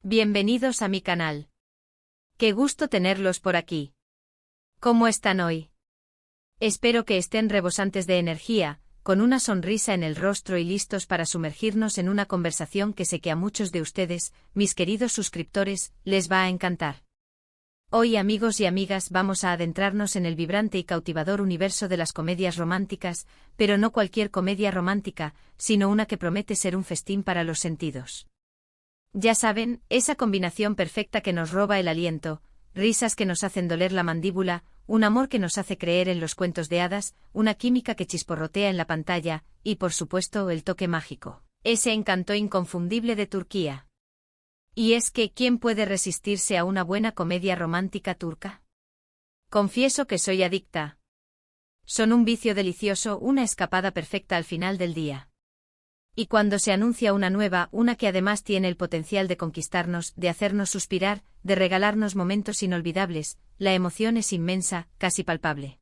Bienvenidos a mi canal. Qué gusto tenerlos por aquí. ¿Cómo están hoy? Espero que estén rebosantes de energía, con una sonrisa en el rostro y listos para sumergirnos en una conversación que sé que a muchos de ustedes, mis queridos suscriptores, les va a encantar. Hoy, amigos y amigas, vamos a adentrarnos en el vibrante y cautivador universo de las comedias románticas, pero no cualquier comedia romántica, sino una que promete ser un festín para los sentidos. Ya saben, esa combinación perfecta que nos roba el aliento, risas que nos hacen doler la mandíbula, un amor que nos hace creer en los cuentos de hadas, una química que chisporrotea en la pantalla, y por supuesto el toque mágico, ese encanto inconfundible de Turquía. Y es que, ¿quién puede resistirse a una buena comedia romántica turca? Confieso que soy adicta. Son un vicio delicioso, una escapada perfecta al final del día. Y cuando se anuncia una nueva, una que además tiene el potencial de conquistarnos, de hacernos suspirar, de regalarnos momentos inolvidables, la emoción es inmensa, casi palpable.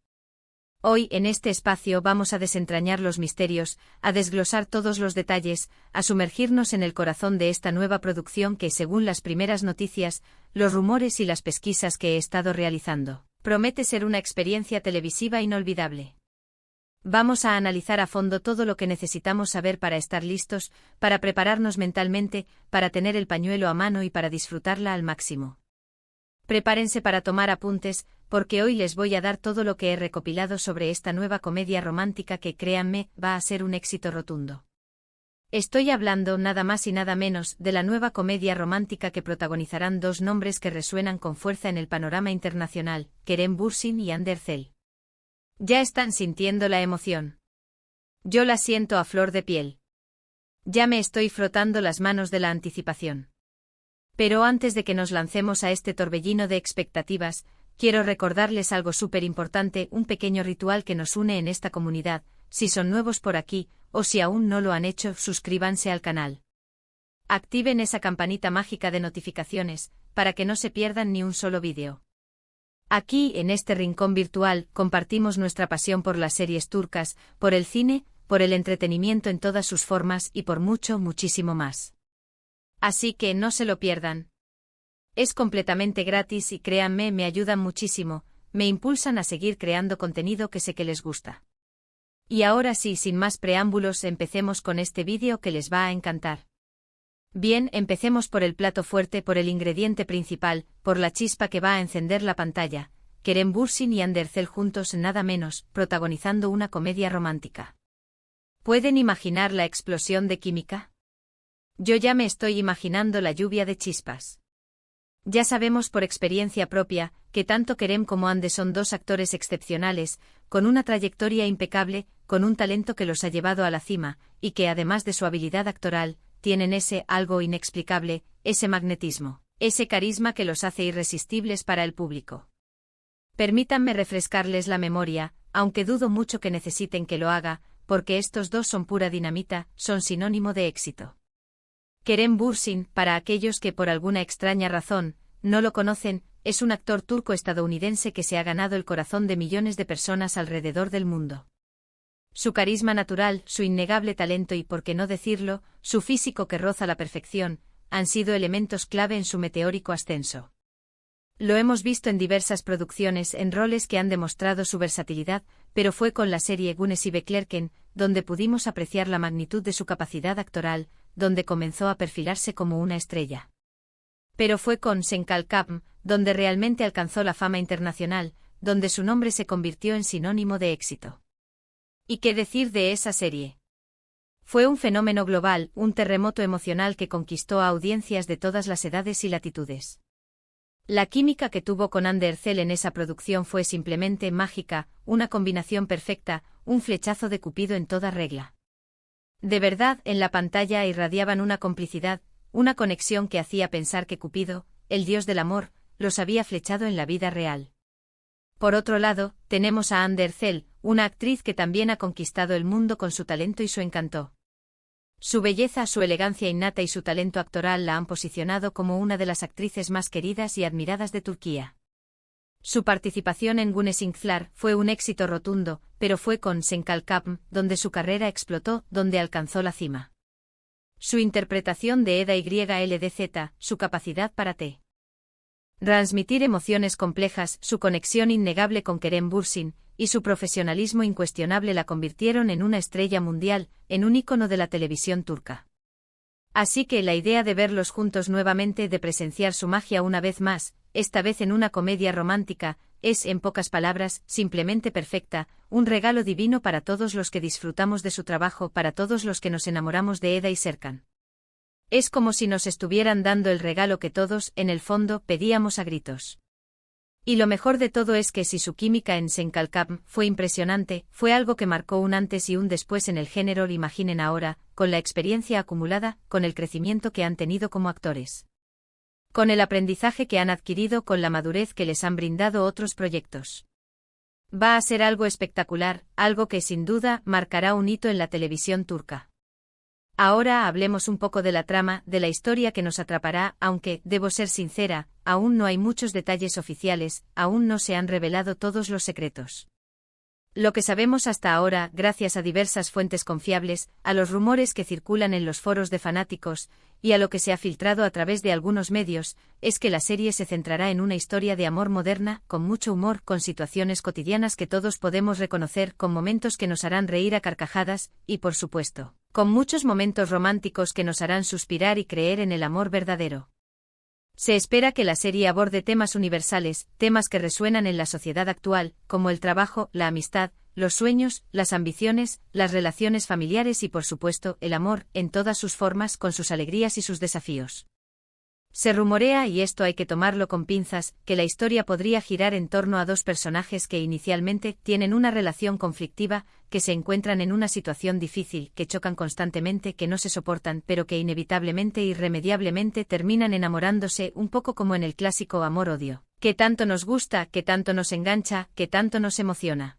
Hoy, en este espacio, vamos a desentrañar los misterios, a desglosar todos los detalles, a sumergirnos en el corazón de esta nueva producción que, según las primeras noticias, los rumores y las pesquisas que he estado realizando, promete ser una experiencia televisiva inolvidable. Vamos a analizar a fondo todo lo que necesitamos saber para estar listos, para prepararnos mentalmente, para tener el pañuelo a mano y para disfrutarla al máximo. Prepárense para tomar apuntes, porque hoy les voy a dar todo lo que he recopilado sobre esta nueva comedia romántica que, créanme, va a ser un éxito rotundo. Estoy hablando nada más y nada menos de la nueva comedia romántica que protagonizarán dos nombres que resuenan con fuerza en el panorama internacional, Kerem Bürsin y Hande Erçel. Ya están sintiendo la emoción. Yo la siento a flor de piel. Ya me estoy frotando las manos de la anticipación. Pero antes de que nos lancemos a este torbellino de expectativas, quiero recordarles algo súper importante, un pequeño ritual que nos une en esta comunidad. Si son nuevos por aquí, o si aún no lo han hecho, suscríbanse al canal. Activen esa campanita mágica de notificaciones, para que no se pierdan ni un solo vídeo. Aquí, en este rincón virtual, compartimos nuestra pasión por las series turcas, por el cine, por el entretenimiento en todas sus formas y por mucho, muchísimo más. Así que no se lo pierdan. Es completamente gratis y créanme, me ayudan muchísimo, me impulsan a seguir creando contenido que sé que les gusta. Y ahora sí, sin más preámbulos, empecemos con este vídeo que les va a encantar. Bien, empecemos por el plato fuerte, por el ingrediente principal, por la chispa que va a encender la pantalla. Kerem Bürsin y Hande Erçel juntos, nada menos, protagonizando una comedia romántica. ¿Pueden imaginar la explosión de química? Yo ya me estoy imaginando la lluvia de chispas. Ya sabemos por experiencia propia que tanto Kerem como Hande son dos actores excepcionales, con una trayectoria impecable, con un talento que los ha llevado a la cima, y que además de su habilidad actoral, tienen ese algo inexplicable, ese magnetismo, ese carisma que los hace irresistibles para el público. Permítanme refrescarles la memoria, aunque dudo mucho que necesiten que lo haga, porque estos dos son pura dinamita, son sinónimo de éxito. Kerem Bürsin, para aquellos que por alguna extraña razón no lo conocen, es un actor turco-estadounidense que se ha ganado el corazón de millones de personas alrededor del mundo. Su carisma natural, su innegable talento y, por qué no decirlo, su físico que roza la perfección, han sido elementos clave en su meteórico ascenso. Lo hemos visto en diversas producciones, en roles que han demostrado su versatilidad, pero fue con la serie Güneş Beklerken, donde pudimos apreciar la magnitud de su capacidad actoral, donde comenzó a perfilarse como una estrella. Pero fue con Sen Kalkam, donde realmente alcanzó la fama internacional, donde su nombre se convirtió en sinónimo de éxito. ¿Y qué decir de esa serie? Fue un fenómeno global, un terremoto emocional que conquistó a audiencias de todas las edades y latitudes. La química que tuvo con Hande Erçel en esa producción fue simplemente mágica, una combinación perfecta, un flechazo de Cupido en toda regla. De verdad, en la pantalla irradiaban una complicidad, una conexión que hacía pensar que Cupido, el dios del amor, los había flechado en la vida real. Por otro lado, tenemos a Hande Erçel, una actriz que también ha conquistado el mundo con su talento y su encanto. Su belleza, su elegancia innata y su talento actoral la han posicionado como una de las actrices más queridas y admiradas de Turquía. Su participación en Güneş Beklerken fue un éxito rotundo, pero fue con Sen Kalkam donde su carrera explotó, donde alcanzó la cima. Su interpretación de Eda YLDZ, su capacidad para transmitir emociones complejas, su conexión innegable con Kerem Bürsin, y su profesionalismo incuestionable la convirtieron en una estrella mundial, en un ícono de la televisión turca. Así que la idea de verlos juntos nuevamente, de presenciar su magia una vez más, esta vez en una comedia romántica, es, en pocas palabras, simplemente perfecta, un regalo divino para todos los que disfrutamos de su trabajo, para todos los que nos enamoramos de Eda y Serkan. Es como si nos estuvieran dando el regalo que todos, en el fondo, pedíamos a gritos. Y lo mejor de todo es que si su química en Senkalkam fue impresionante, fue algo que marcó un antes y un después en el género. Imaginen ahora, con la experiencia acumulada, con el crecimiento que han tenido como actores, con el aprendizaje que han adquirido, con la madurez que les han brindado otros proyectos. Va a ser algo espectacular, algo que sin duda marcará un hito en la televisión turca. Ahora hablemos un poco de la trama, de la historia que nos atrapará, aunque, debo ser sincera, aún no hay muchos detalles oficiales, aún no se han revelado todos los secretos. Lo que sabemos hasta ahora, gracias a diversas fuentes confiables, a los rumores que circulan en los foros de fanáticos, y a lo que se ha filtrado a través de algunos medios, es que la serie se centrará en una historia de amor moderna, con mucho humor, con situaciones cotidianas que todos podemos reconocer, con momentos que nos harán reír a carcajadas, y por supuesto, con muchos momentos románticos que nos harán suspirar y creer en el amor verdadero. Se espera que la serie aborde temas universales, temas que resuenan en la sociedad actual, como el trabajo, la amistad, los sueños, las ambiciones, las relaciones familiares y por supuesto, el amor, en todas sus formas, con sus alegrías y sus desafíos. Se rumorea, y esto hay que tomarlo con pinzas, que la historia podría girar en torno a dos personajes que inicialmente tienen una relación conflictiva, que se encuentran en una situación difícil, que chocan constantemente, que no se soportan, pero que inevitablemente e irremediablemente terminan enamorándose, un poco como en el clásico amor-odio, que tanto nos gusta, que tanto nos engancha, que tanto nos emociona.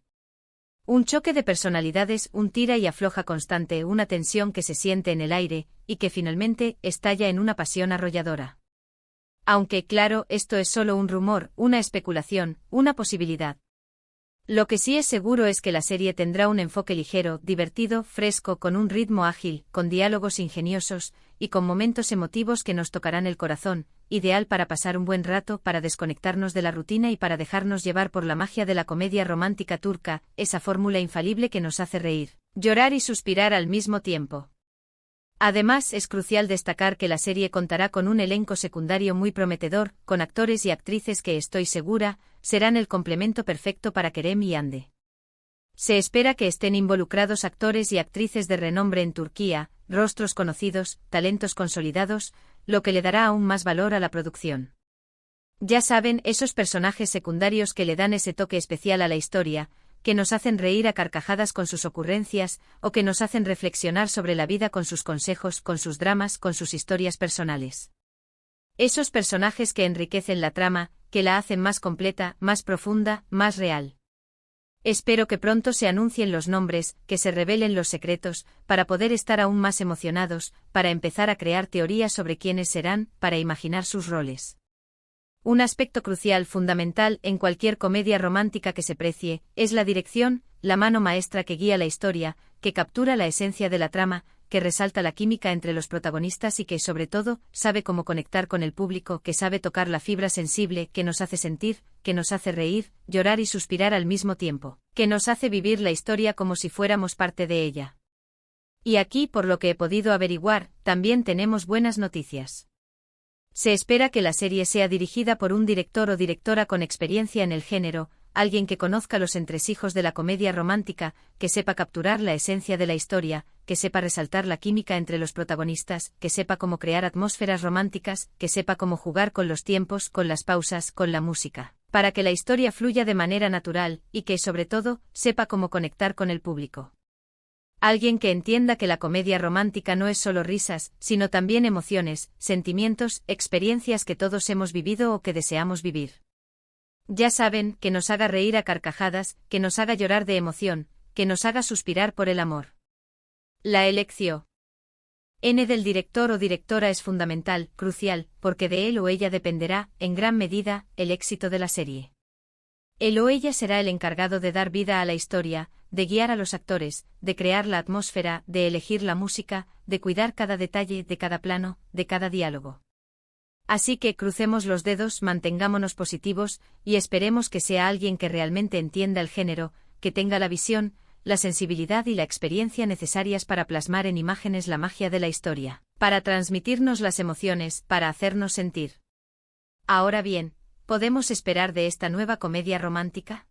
Un choque de personalidades, un tira y afloja constante, una tensión que se siente en el aire, y que finalmente estalla en una pasión arrolladora. Aunque, claro, esto es solo un rumor, una especulación, una posibilidad. Lo que sí es seguro es que la serie tendrá un enfoque ligero, divertido, fresco, con un ritmo ágil, con diálogos ingeniosos, y con momentos emotivos que nos tocarán el corazón, ideal para pasar un buen rato, para desconectarnos de la rutina y para dejarnos llevar por la magia de la comedia romántica turca, esa fórmula infalible que nos hace reír, llorar y suspirar al mismo tiempo. Además, es crucial destacar que la serie contará con un elenco secundario muy prometedor, con actores y actrices que estoy segura, serán el complemento perfecto para Kerem y Hande. Se espera que estén involucrados actores y actrices de renombre en Turquía, rostros conocidos, talentos consolidados, lo que le dará aún más valor a la producción. Ya saben, esos personajes secundarios que le dan ese toque especial a la historia, que nos hacen reír a carcajadas con sus ocurrencias, o que nos hacen reflexionar sobre la vida con sus consejos, con sus dramas, con sus historias personales. Esos personajes que enriquecen la trama, que la hacen más completa, más profunda, más real. Espero que pronto se anuncien los nombres, que se revelen los secretos, para poder estar aún más emocionados, para empezar a crear teorías sobre quiénes serán, para imaginar sus roles. Un aspecto crucial, fundamental, en cualquier comedia romántica que se precie, es la dirección, la mano maestra que guía la historia, que captura la esencia de la trama, que resalta la química entre los protagonistas y que, sobre todo, sabe cómo conectar con el público, que sabe tocar la fibra sensible, que nos hace sentir, que nos hace reír, llorar y suspirar al mismo tiempo, que nos hace vivir la historia como si fuéramos parte de ella. Y aquí, por lo que he podido averiguar, también tenemos buenas noticias. Se espera que la serie sea dirigida por un director o directora con experiencia en el género, alguien que conozca los entresijos de la comedia romántica, que sepa capturar la esencia de la historia, que sepa resaltar la química entre los protagonistas, que sepa cómo crear atmósferas románticas, que sepa cómo jugar con los tiempos, con las pausas, con la música, para que la historia fluya de manera natural, y que, sobre todo, sepa cómo conectar con el público. Alguien que entienda que la comedia romántica no es solo risas, sino también emociones, sentimientos, experiencias que todos hemos vivido o que deseamos vivir. Ya saben, que nos haga reír a carcajadas, que nos haga llorar de emoción, que nos haga suspirar por el amor. La elección del director o directora es fundamental, crucial, porque de él o ella dependerá, en gran medida, el éxito de la serie. Él o ella será el encargado de dar vida a la historia, de guiar a los actores, de crear la atmósfera, de elegir la música, de cuidar cada detalle de cada plano, de cada diálogo. Así que crucemos los dedos, mantengámonos positivos, y esperemos que sea alguien que realmente entienda el género, que tenga la visión, la sensibilidad y la experiencia necesarias para plasmar en imágenes la magia de la historia, para transmitirnos las emociones, para hacernos sentir. Ahora bien, ¿podemos esperar de esta nueva comedia romántica?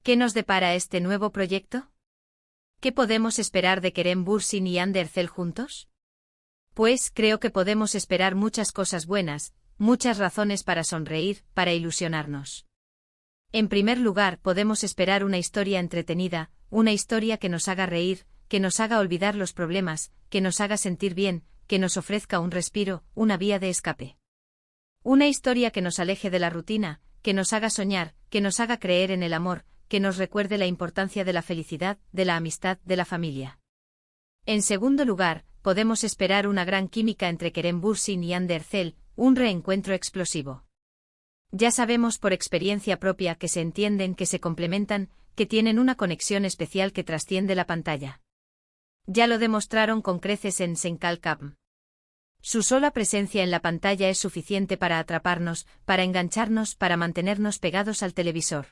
¿Qué nos depara este nuevo proyecto? ¿Qué podemos esperar de Kerem Bürsin y Hande Erçel juntos? Pues creo que podemos esperar muchas cosas buenas, muchas razones para sonreír, para ilusionarnos. En primer lugar, podemos esperar una historia entretenida, una historia que nos haga reír, que nos haga olvidar los problemas, que nos haga sentir bien, que nos ofrezca un respiro, una vía de escape. Una historia que nos aleje de la rutina, que nos haga soñar, que nos haga creer en el amor, que nos recuerde la importancia de la felicidad, de la amistad, de la familia. En segundo lugar, podemos esperar una gran química entre Kerem Bürsin y Hande Erçel, un reencuentro explosivo. Ya sabemos por experiencia propia que se entienden, que se complementan, que tienen una conexión especial que trasciende la pantalla. Ya lo demostraron con creces en Sen Kalkam. Su sola presencia en la pantalla es suficiente para atraparnos, para engancharnos, para mantenernos pegados al televisor.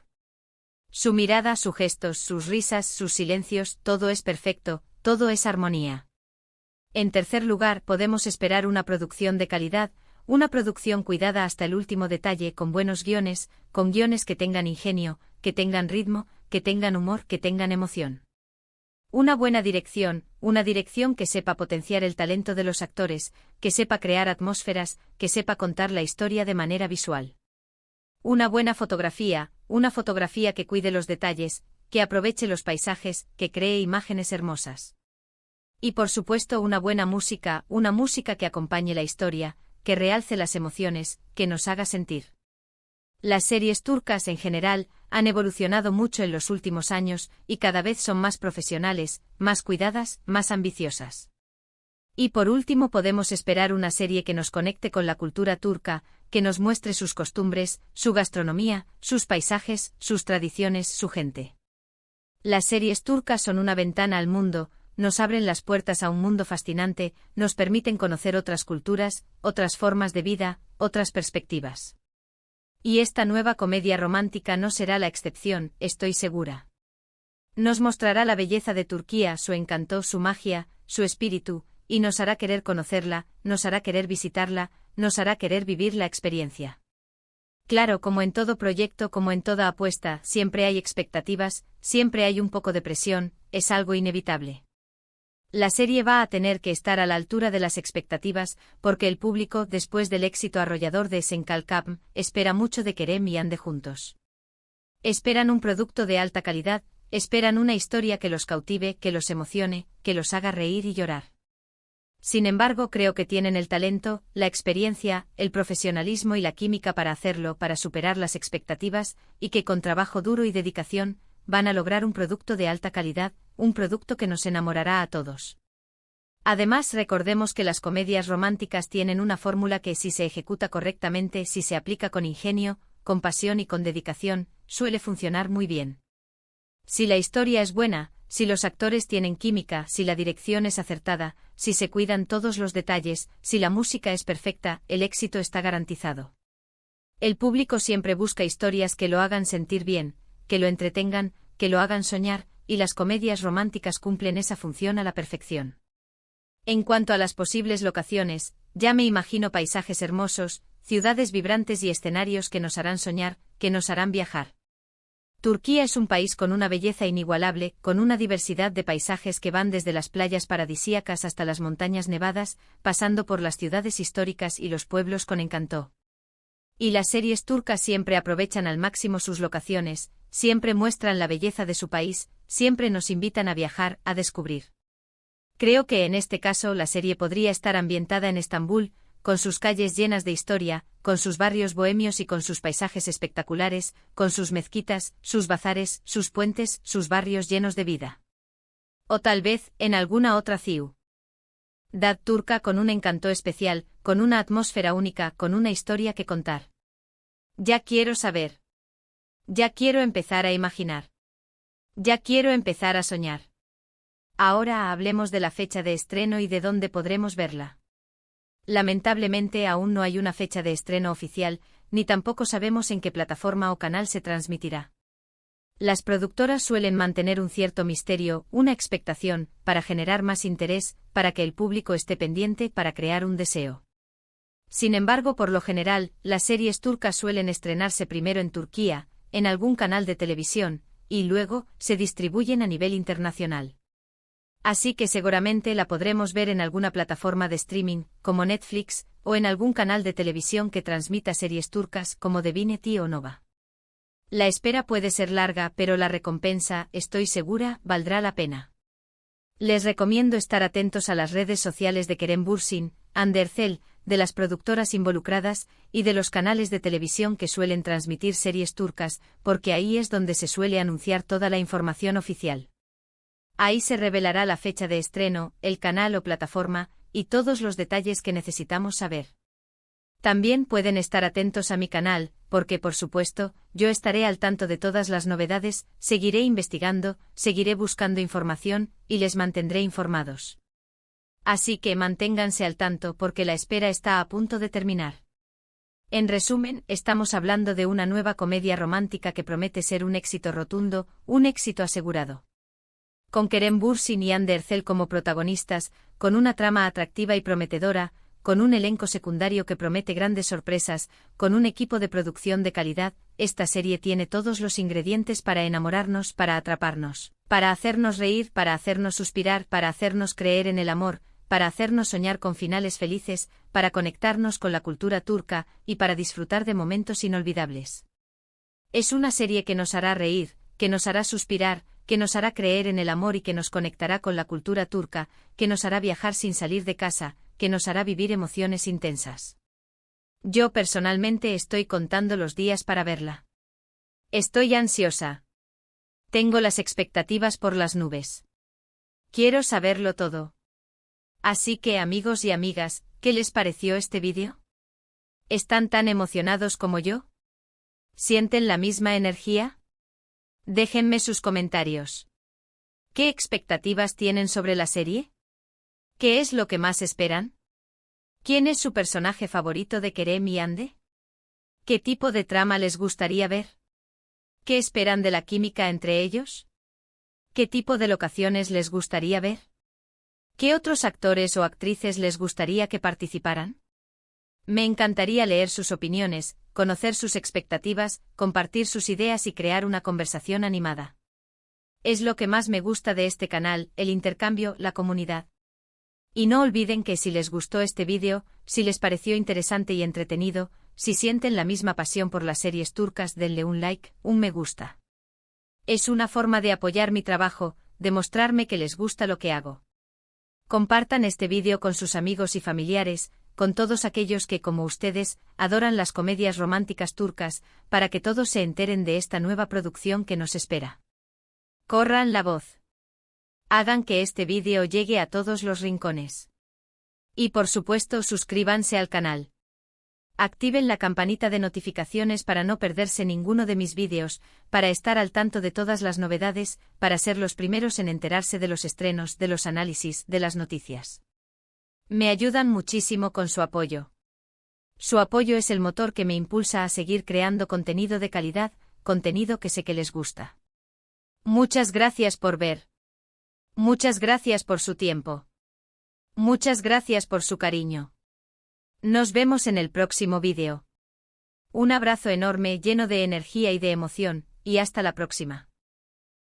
Su mirada, sus gestos, sus risas, sus silencios, todo es perfecto, todo es armonía. En tercer lugar, podemos esperar una producción de calidad, una producción cuidada hasta el último detalle, con buenos guiones, con guiones que tengan ingenio, que tengan ritmo, que tengan humor, que tengan emoción. Una buena dirección, una dirección que sepa potenciar el talento de los actores, que sepa crear atmósferas, que sepa contar la historia de manera visual. Una buena fotografía, una fotografía que cuide los detalles, que aproveche los paisajes, que cree imágenes hermosas. Y por supuesto una buena música, una música que acompañe la historia, que realce las emociones, que nos haga sentir. Las series turcas en general han evolucionado mucho en los últimos años y cada vez son más profesionales, más cuidadas, más ambiciosas. Y por último podemos esperar una serie que nos conecte con la cultura turca, que nos muestre sus costumbres, su gastronomía, sus paisajes, sus tradiciones, su gente. Las series turcas son una ventana al mundo, nos abren las puertas a un mundo fascinante, nos permiten conocer otras culturas, otras formas de vida, otras perspectivas. Y esta nueva comedia romántica no será la excepción, estoy segura. Nos mostrará la belleza de Turquía, su encanto, su magia, su espíritu, y nos hará querer conocerla, nos hará querer visitarla, nos hará querer vivir la experiencia. Claro, como en todo proyecto, como en toda apuesta, siempre hay expectativas, siempre hay un poco de presión, es algo inevitable. La serie va a tener que estar a la altura de las expectativas, porque el público, después del éxito arrollador de Sen Kalkam, espera mucho de Kerem y Hande juntos. Esperan un producto de alta calidad, esperan una historia que los cautive, que los emocione, que los haga reír y llorar. Sin embargo, creo que tienen el talento, la experiencia, el profesionalismo y la química para hacerlo, para superar las expectativas, y que con trabajo duro y dedicación, van a lograr un producto de alta calidad, un producto que nos enamorará a todos. Además, recordemos que las comedias románticas tienen una fórmula que, si se ejecuta correctamente, si se aplica con ingenio, con pasión y con dedicación, suele funcionar muy bien. Si la historia es buena, si los actores tienen química, si la dirección es acertada, si se cuidan todos los detalles, si la música es perfecta, el éxito está garantizado. El público siempre busca historias que lo hagan sentir bien, que lo entretengan, que lo hagan soñar, y las comedias románticas cumplen esa función a la perfección. En cuanto a las posibles locaciones, ya me imagino paisajes hermosos, ciudades vibrantes y escenarios que nos harán soñar, que nos harán viajar. Turquía es un país con una belleza inigualable, con una diversidad de paisajes que van desde las playas paradisíacas hasta las montañas nevadas, pasando por las ciudades históricas y los pueblos con encanto. Y las series turcas siempre aprovechan al máximo sus locaciones, siempre muestran la belleza de su país, siempre nos invitan a viajar, a descubrir. Creo que en este caso la serie podría estar ambientada en Estambul, con sus calles llenas de historia, con sus barrios bohemios y con sus paisajes espectaculares, con sus mezquitas, sus bazares, sus puentes, sus barrios llenos de vida. O tal vez, en alguna otra ciudad turca con un encanto especial, con una atmósfera única, con una historia que contar. Ya quiero saber. Ya quiero empezar a imaginar. Ya quiero empezar a soñar. Ahora hablemos de la fecha de estreno y de dónde podremos verla. Lamentablemente aún no hay una fecha de estreno oficial, ni tampoco sabemos en qué plataforma o canal se transmitirá. Las productoras suelen mantener un cierto misterio, una expectación, para generar más interés, para que el público esté pendiente, para crear un deseo. Sin embargo, por lo general, las series turcas suelen estrenarse primero en Turquía, en algún canal de televisión, y luego, se distribuyen a nivel internacional. Así que seguramente la podremos ver en alguna plataforma de streaming, como Netflix, o en algún canal de televisión que transmita series turcas, como Divinity o Nova. La espera puede ser larga, pero la recompensa, estoy segura, valdrá la pena. Les recomiendo estar atentos a las redes sociales de Kerem Bürsin, Hande Erçel, de las productoras involucradas, y de los canales de televisión que suelen transmitir series turcas, porque ahí es donde se suele anunciar toda la información oficial. Ahí se revelará la fecha de estreno, el canal o plataforma, y todos los detalles que necesitamos saber. También pueden estar atentos a mi canal, porque por supuesto, yo estaré al tanto de todas las novedades, seguiré investigando, seguiré buscando información, y les mantendré informados. Así que manténganse al tanto porque la espera está a punto de terminar. En resumen, estamos hablando de una nueva comedia romántica que promete ser un éxito rotundo, un éxito asegurado. Con Kerem Bürsin y Hande Erçel como protagonistas, con una trama atractiva y prometedora, con un elenco secundario que promete grandes sorpresas, con un equipo de producción de calidad, esta serie tiene todos los ingredientes para enamorarnos, para atraparnos, para hacernos reír, para hacernos suspirar, para hacernos creer en el amor, para hacernos soñar con finales felices, para conectarnos con la cultura turca y para disfrutar de momentos inolvidables. Es una serie que nos hará reír, que nos hará suspirar, que nos hará creer en el amor y que nos conectará con la cultura turca, que nos hará viajar sin salir de casa, que nos hará vivir emociones intensas. Yo personalmente estoy contando los días para verla. Estoy ansiosa. Tengo las expectativas por las nubes. Quiero saberlo todo. Así que amigos y amigas, ¿qué les pareció este vídeo? ¿Están tan emocionados como yo? ¿Sienten la misma energía? Déjenme sus comentarios. ¿Qué expectativas tienen sobre la serie? ¿Qué es lo que más esperan? ¿Quién es su personaje favorito de Kerem y Hande? ¿Qué tipo de trama les gustaría ver? ¿Qué esperan de la química entre ellos? ¿Qué tipo de locaciones les gustaría ver? ¿Qué otros actores o actrices les gustaría que participaran? Me encantaría leer sus opiniones, conocer sus expectativas, compartir sus ideas y crear una conversación animada. Es lo que más me gusta de este canal, el intercambio, la comunidad. Y no olviden que si les gustó este vídeo, si les pareció interesante y entretenido, si sienten la misma pasión por las series turcas, denle un like, un me gusta. Es una forma de apoyar mi trabajo, de mostrarme que les gusta lo que hago. Compartan este vídeo con sus amigos y familiares, con todos aquellos que, como ustedes, adoran las comedias románticas turcas, para que todos se enteren de esta nueva producción que nos espera. Corran la voz. Hagan que este vídeo llegue a todos los rincones. Y por supuesto suscríbanse al canal. Activen la campanita de notificaciones para no perderse ninguno de mis vídeos, para estar al tanto de todas las novedades, para ser los primeros en enterarse de los estrenos, de los análisis, de las noticias. Me ayudan muchísimo con su apoyo. Su apoyo es el motor que me impulsa a seguir creando contenido de calidad, contenido que sé que les gusta. Muchas gracias por ver. Muchas gracias por su tiempo. Muchas gracias por su cariño. Nos vemos en el próximo vídeo. Un abrazo enorme lleno de energía y de emoción, y hasta la próxima.